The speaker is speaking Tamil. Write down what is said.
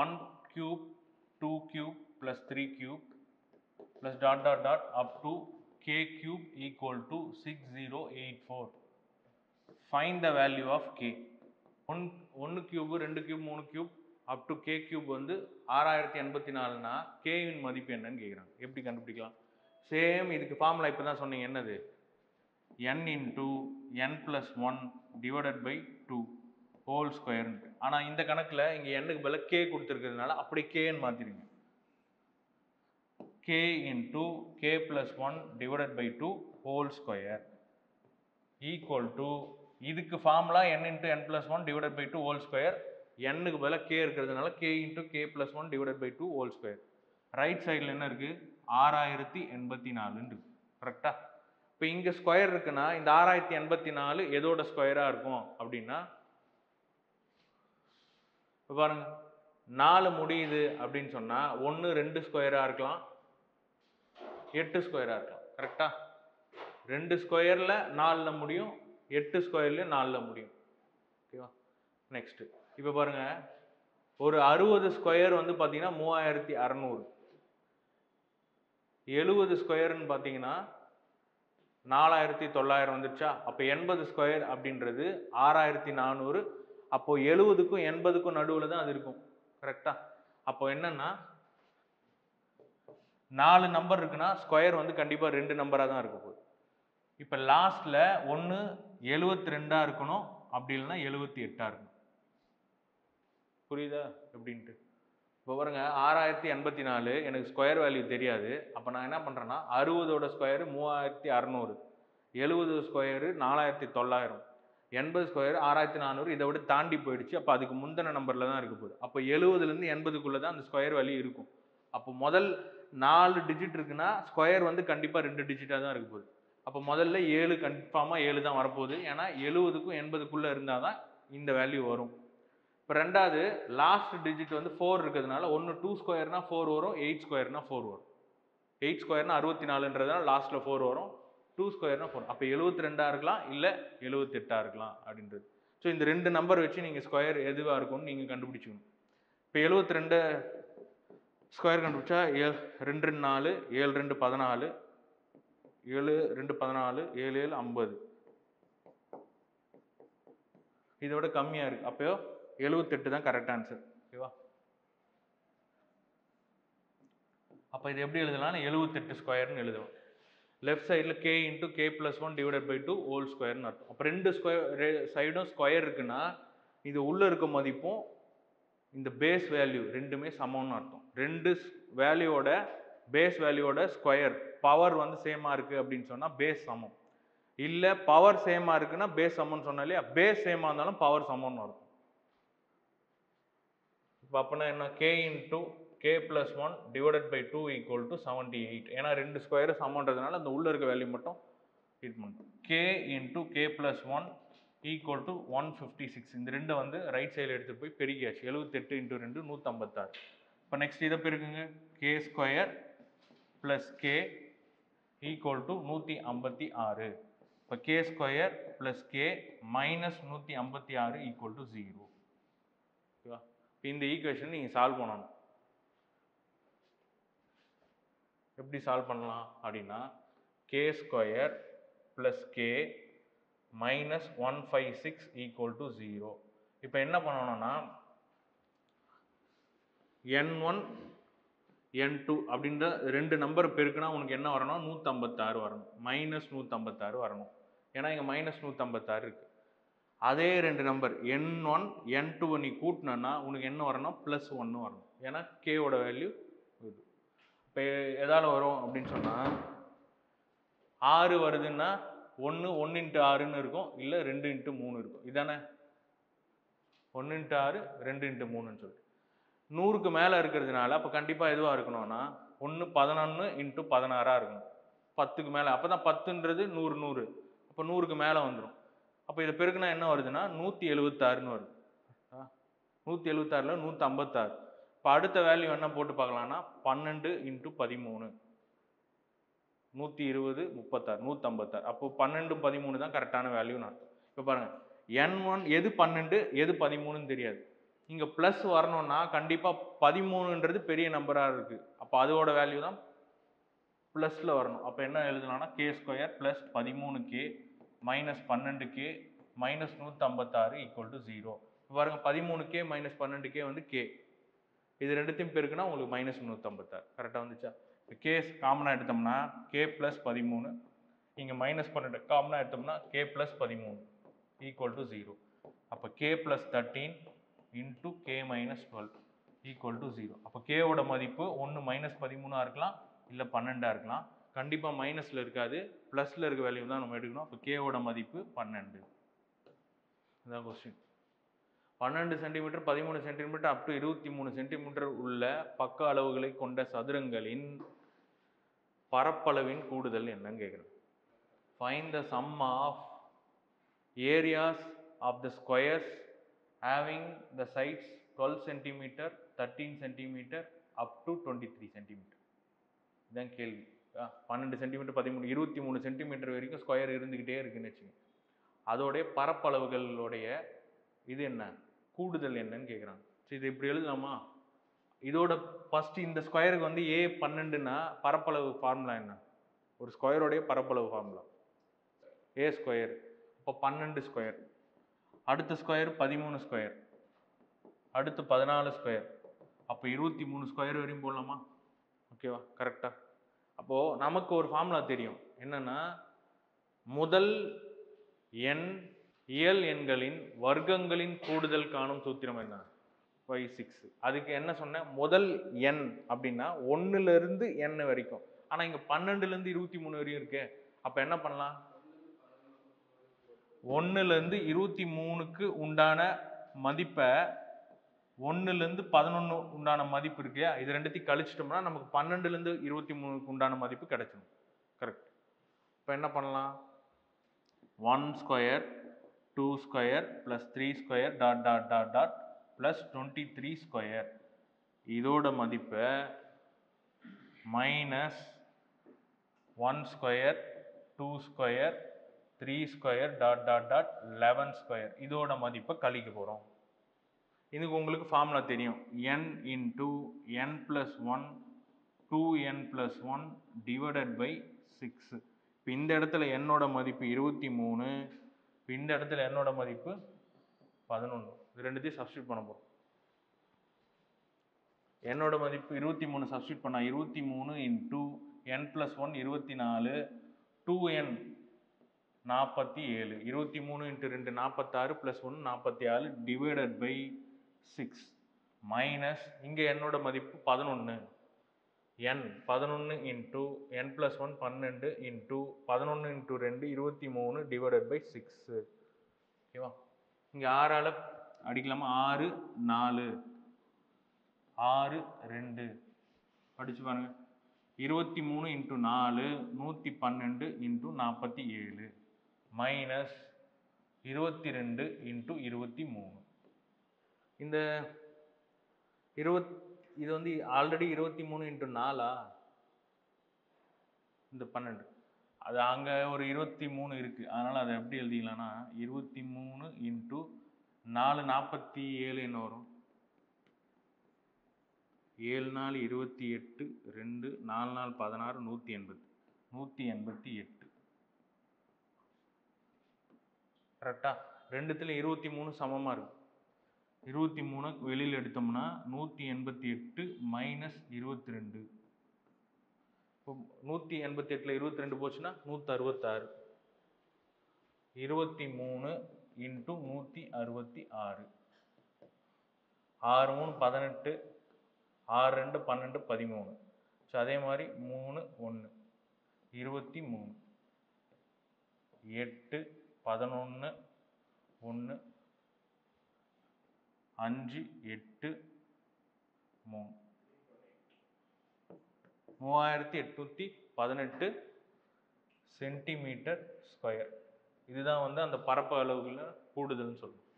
1 cube 2 cube plus 3 cube plus dot dot dot up to k cube equal to 6084. Find the value of k. 1 cube 2 cube 3 cube up to k cube வந்து 6084 னா k இன் மதிப்பு என்னன்னு கேக்குறாங்க. எப்படி கண்டுபிடிக்கலாம்? சேம் இதுக்கு ஃபார்முலா இப்பதான் சொன்னீங்க என்னது? n into n plus 1 divided by 2 whole square. ஆனா இந்த கணக்குல இங்க n க்கு பதிலா k கொடுத்திருக்கிறதுனால அப்படி k ன்னு மாத்திடுங்க. k into k plus 1 divided by 2 whole square equal to இதுக்கு formula n into n plus 1 divided by 2 whole square. n க்கு பதிலா k இருக்கிறதுனால k into k plus 1 divided by 2 whole square. Right சைடுல என்ன இருக்கு? 6084 இருக்கு. கரெக்ட்டா? இப்போ இங்க ஸ்கொயர் இருக்குன்னா இந்த 6084 எதோட ஸ்கொயரா இருக்கும் அப்படின்னா பாருங்க 4 முடியுது அப்படின்னு சொன்னா 1 2 ஸ்கொயரா இருக்கலாம் 8 ஸ்கொயரா இருக்கலாம். கரெக்ட்டா? 2 ஸ்கொயர்ல 4ல முடியும் 8 ஸ்கொயர்ல 4ல முடியும். ஓகேவா? நெக்ஸ்ட் இப்போ பாருங்க ஒரு 60 ஸ்கொயர் வந்து பாத்தீங்கன்னா 3600. 70 ஸ்கொயர்னு பாத்தீங்கன்னா 4900 வந்துச்சா? அப்ப 80 ஸ்கொயர் அப்படின்றது 6400. அப்போ 70க்கும் 80க்கும் நடுவுல தான் அது இருக்கும். கரெக்ட்டா? அப்போ என்னன்னா 4 நம்பர் இருக்குன்னா ஸ்கொயர் வந்து கண்டிப்பா 2 நம்பரா தான் இருக்க போகுது. இப்ப லாஸ்ட்ல ஒன்னு 72ஆ இருக்கணும், அப்படி இல்லைன்னா 78ஆ இருக்கணும். புரியுதா எப்படின்ட்டு? இப்போ பாருங்க 6084 எனக்கு ஸ்கொயர் வேல்யூ தெரியாது. அப்போ நான் என்ன பண்ணுறேன்னா 60ஓட ஸ்கொயரு 3600, 70 ஸ்கொயரு 4900, 80 ஸ்கொயர் 6400. இதை விட தாண்டி போயிடுச்சு. அப்போ அதுக்கு முந்தின நம்பரில் தான் இருக்க போகுது. அப்போ 70லேருந்து 80க்குள்ளே தான் அந்த ஸ்கொயர் வேல்யூ இருக்கும். அப்போ முதல் 4 டிஜிட் இருக்குன்னா ஸ்கொயர் வந்து கண்டிப்பாக 2 டிஜிட்டாக தான் இருக்க போகுது. அப்போ முதல்ல 7 கன்ஃபார்மாக 7 தான் வரப்போகுது. ஏன்னா 70க்கும் 80க்குள்ளே இருந்தால் தான் இந்த வேல்யூ வரும். இப்போ ரெண்டாவது லாஸ்ட் டிஜிட் வந்து 4 இருக்கிறதுனால ஒன்று 2 ஸ்கொயர்னா 4 வரும், 8 ஸ்கொயர்னா 4 வரும். 8 ஸ்கொயர்னா 64ன்றதுனால லாஸ்ட்ல 4 வரும், 2 ஸ்கொயர்னா 4. அப்போ 72ஆ இருக்கலாம் இல்லை 78ஆ இருக்கலாம் அப்படின்றது. ஸோ இந்த ரெண்டு நம்பர் வச்சு நீங்கள் ஸ்கொயர் எதுவாக இருக்கும்னு நீங்கள் கண்டுபிடிச்சிக்கணும். இப்போ 72 ஸ்கொயர் கண்டுபிடிச்சா 2 2 4, 7 2 14, 7 2 14, 7 7 50. இதோட கம்மியாக இருக்கு. அப்போ 78 தான் கரெக்ட் ஆன்சர். ஓகேவா? அப்போ இது எப்படி எழுதலாம்? 78 ஸ்கொயர்னு எழுதுவோம். லெஃப்ட் சைடில் k into k + 1 divided by 2 whole ஸ்கொயர்னு அர்த்தம். அப்போ ரெண்டு சைடும் ஸ்கொயர் இருக்குன்னா இது உள்ளே இருக்க மதிப்பும் இந்த பேஸ் வேல்யூ ரெண்டுமே சமம்னு அர்த்தம். ரெண்டு வேல்யூவோட பேஸ் வேல்யூவோட ஸ்கொயர் பவர் வந்து சேமாக இருக்குது அப்படின்னு சொன்னால் பேஸ் சமம். இல்லை பவர் சேமாக இருக்குன்னா பேஸ் சமம்னு சொன்னா இல்லையா? பேஸ் சேமாக இருந்தாலும் பவர் சமம்னு அர்த்தம். இப்போ அப்படின்னா என்ன? k into k + 1 divided by 2 equal to 78. ஏன்னா ரெண்டு ஸ்கொயர் சமன்றதுனால அந்த உள்ள இருக்க வேல்யூ மட்டும் ஹீட் பண்ணும். k into k + 1 equal to 156. இந்த ரெண்டு வந்து ரைட் சைடில் எடுத்துகிட்டு போய் பெருக்கியாச்சு. 78 இன்ட்டு 2 156. இப்போ நெக்ஸ்ட் இதை பெருக்குங்க. k square plus k equal to 156. இப்போ k square plus k minus 156 equal to 0. ஓகேவா? இந்த ஈக்குவேஷன் நீங்கள் சால்வ் பண்ணணும். எப்படி சால்வ் பண்ணலாம் அப்படின்னா k square plus k minus 156 equal to 0. இப்போ என்ன பண்ணணும்னா n1 n2 அப்படின்ற ரெண்டு நம்பர் பெருக்குனா உனக்கு என்ன வரணும்? 156 வரணும். மைனஸ் 156 வரணும். ஏன்னா இங்கே மைனஸ் 156 இருக்கு. அதே ரெண்டு நம்பர் n1 n2 நீ கூட்டினா உனக்கு என்ன வரணும்? ப்ளஸ் 1 வரணும். ஏன்னா கேவோட வேல்யூ இது. இப்போ எதால வரும் அப்படின்னு சொன்னால் 6 வருதுன்னா 1 1 இன்ட்டு 6ன்னு இருக்கும், இல்லை 2 இன்ட்டு 3 இருக்கும். இதானே 1 இன்ட்டு 6 2 இன்ட்டு 3ன்னு சொல்லிட்டு 100க்கு மேலே இருக்கிறதுனால அப்போ கண்டிப்பாக எதுவாக இருக்கணும்னா 1 11 இன்ட்டு 16ஆக இருக்கணும். 10க்கு மேலே. அப்போ தான் 10ன்றது 100 100. அப்போ 100க்கு மேலே வந்துடும். அப்போ இதை பெருக்குனா என்ன வருதுன்னா 176ன்னு வருது. 176ல் 156. இப்போ அடுத்த வேல்யூ என்ன போட்டு பார்க்கலாம்னா 12 இன்ட்டு 13, 120 36 156. அப்போ 12 13 தான் கரெக்டான வேல்யூன்னு அர்த்தம். இப்போ பாருங்க n1 எது 12 எது 13ன்னு தெரியாது. இங்கே ப்ளஸ் வரணும்னா கண்டிப்பாக 13ன்றது பெரிய நம்பராக இருக்குது. அப்போ அதோட வேல்யூ தான் ப்ளஸில் வரணும். அப்போ என்ன எழுதலாம்னா k square plus 13k minus 12k minus 156 equal to 0. பாருங்க 13k மைனஸ் 12k வந்து கே, இது ரெண்டுத்தையும் பெருக்குனா உங்களுக்கு மைனஸ் 156 கரெக்டாக வந்துச்சா? கே காமனாக எடுத்தோம்னா கே ப்ளஸ் 13, இங்கே மைனஸ் 12 காமனாக எடுத்தோம்னா கே ப்ளஸ் 13 ஈக்குவல் டு 0. அப்போ K plus 13 into K minus 12 equal to 0. அப்போ கேவோட மதிப்பு ஒன்று மைனஸ் 13 இருக்கலாம், இல்லை 12 இருக்கலாம். கண்டிப்பாக மைனஸில் இருக்காது, ப்ளஸில் இருக்க வேல்யூ தான் நம்ம எடுக்கணும். அப்போ கேவோட மதிப்பு 12. இதுதான் question. 12 centimetre 13 centimetre up to 23 centimetre உள்ள பக்க அளவுகளை கொண்ட சதுரங்களின் பரப்பளவின் கூடுதல் என்னன்னு கேட்குறேன். Find the sum of areas of the squares having the sides 12 centimeter 13 centimeter up to 23 centimeter. இதான் கேள்வி. 12 சென்டிமீட்டர் 23 சென்டிமீட்டர் வரைக்கும் ஸ்கொயர் இருந்துக்கிட்டே இருக்குன்னு வச்சுங்க. அதோடைய பரப்பளவுகளுடைய இது என்ன, கூடுதல் என்னன்னு கேட்குறாங்க. சரி, இது இப்படி எழுதலாமா? இதோட ஃபர்ஸ்ட் இந்த ஸ்கொயருக்கு வந்து ஏ 12னா பரப்பளவு ஃபார்முலா என்ன? ஒரு ஸ்கொயரோடைய பரப்பளவு ஃபார்முலா ஏ ஸ்கொயர். இப்போ 12 ஸ்கொயர், அடுத்த ஸ்கொயர் 13 ஸ்கொயர், அடுத்து 14 ஸ்கொயர், அப்போ 23 ஸ்கொயர் வரையும் போடலாமா? ஓகேவா? கரெக்டா? அப்போது நமக்கு ஒரு ஃபார்முலா தெரியும். என்னன்னா, முதல் எண் இயல் எண்களின் வர்க்கங்களின் கூடுதல் காணும் சூத்திரம் என்ன? 5, 6. அதுக்கு என்ன சொன்னேன்? முதல் எண் அப்படின்னா 1லேருந்து n வரைக்கும். ஆனால் இங்கே 12லேருந்து 23 வரையும் இருக்கு. அப்போ என்ன பண்ணலாம்? 1லேருந்து 23க்கு உண்டான மதிப்பை 1லேருந்து 11 உண்டான மதிப்பு இருக்கு, இது ரெண்டுத்தையும் கழிச்சிட்டோம்னா நமக்கு 12லேருந்து 23க்கு உண்டான மதிப்பு கிடைச்சிடும். கரெக்ட். இப்போ என்ன பண்ணலாம்? 1 square 2 square plus 3 square dot dot dot dot plus 23 square, இதோட மதிப்பை minus 1 square 2 square 3 square dot dot dot 11 square, இதோட மதிப்பை கழிக்க போகிறோம். இதுக்கு உங்களுக்கு ஃபார்முலா தெரியும். n into n plus 1 2n plus 1 divided by 6. இப்போ இந்த இடத்துல என்னோட மதிப்பு 23, இப்போ இந்த இடத்துல என்னோட மதிப்பு 11. இது ரெண்டுத்தையும் சப்ஸ்டியூட் பண்ண போகிறோம். என்னோட மதிப்பு 23 சப்ஸ்டியூட் பண்ணால் 23 into n plus 1 24, 2n 47, 23 into 2 46 plus 1 47 divided by 6 minus இங்கே என்னோட மதிப்பு 11, n 11 into n plus 1 12 into 11 into 2 23 divided by 6. ஓகேவா? இங்கே 6ஆல் அடிக்கலாமா? 6 4 6 2 படிச்சு பாருங்க. 23 இன்ட்டு 4 112 இன்ட்டு 47 மைனஸ் 22 இன்ட்டு 23. இந்த இது வந்து ஆல்ரெடி 23 இன்ட்டு 4 இந்த 12, அது அங்கே ஒரு 23 இருக்குது. அதனால் அதை எப்படி எழுதிக்கலாம்னா 23 இன்ட்டு 4 47 என்ன வரும்? 7 4 28 2 4 4 16 180 188. கரெக்டா? ரெண்டுத்துல 23 சமமாக இருக்கு. 23 வெளியில் எடுத்தோம்னா 188 மைனஸ் 22. இப்போ 188ல் 22 போச்சுன்னா 166. 23 இன்ட்டு 166, 6 3 18, 6 2 12 13. ஸோ அதே மாதிரி 3 1 23, 8 11 1 5 8 3 3818 சென்டிமீட்டர் ஸ்கொயர். இதுதான் வந்து அந்த பரப்பு அளவுகளில் கூடுதல்னு சொல்லுவோம்.